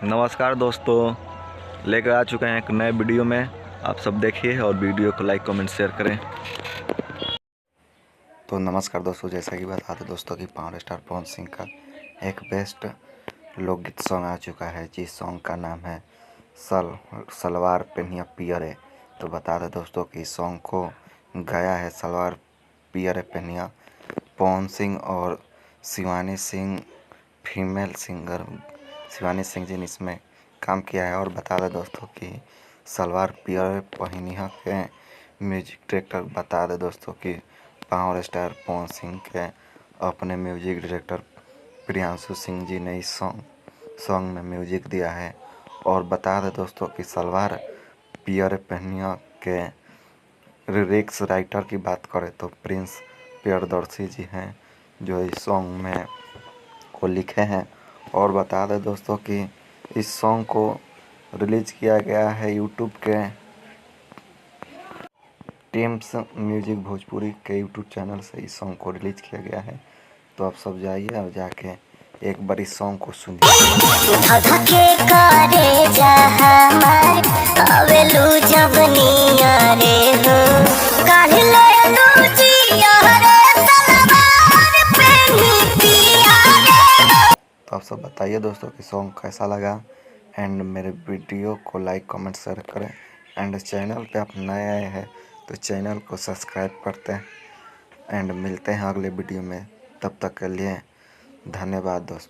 नमस्कार दोस्तों, लेकर आ चुके हैं एक नए वीडियो में। आप सब देखिए और वीडियो को लाइक कमेंट शेयर करें। तो नमस्कार दोस्तों, जैसा कि बता दें दोस्तों कि पावर स्टार पवन सिंह का एक बेस्ट लोकगीत सॉन्ग आ चुका है, जिस सॉन्ग का नाम है सलवार पेनिया पियरे। तो बता दें दोस्तों कि इस सॉन्ग को गाया है सलवार पियरे पेनिया पवन सिंह और शिवानी सिंह, फीमेल सिंगर शिवानी सिंह जी ने इसमें काम किया है। और बता दें दोस्तों कि सलवार पियरे पहनिया के म्यूजिक डायरेक्टर बता दें दोस्तों कि पावर स्टार पवन सिंह के अपने म्यूजिक डायरेक्टर प्रियांशु सिंह जी ने इस सॉन्ग में म्यूजिक दिया है। और बता दें दोस्तों कि सलवार पियरे पहनिया के लिरिक्स राइटर की बात करें तो प्रिंस प्रियदर्शी जी हैं, जो इस सॉन्ग में को लिखे हैं। और बता दें दोस्तों कि इस सॉन्ग को रिलीज किया गया है यूट्यूब के टीम्स म्यूजिक भोजपुरी के यूट्यूब चैनल से इस सॉन्ग को रिलीज किया गया है। तो आप सब जाइए और जाके एक बार इस सॉन्ग को सुनिए। तो आप सब बताइए दोस्तों कि सॉन्ग कैसा लगा, एंड मेरे वीडियो को लाइक कमेंट शेयर करें। एंड चैनल पे आप नए आए हैं तो चैनल को सब्सक्राइब करते हैं। एंड मिलते हैं अगले वीडियो में, तब तक के लिए धन्यवाद दोस्तों।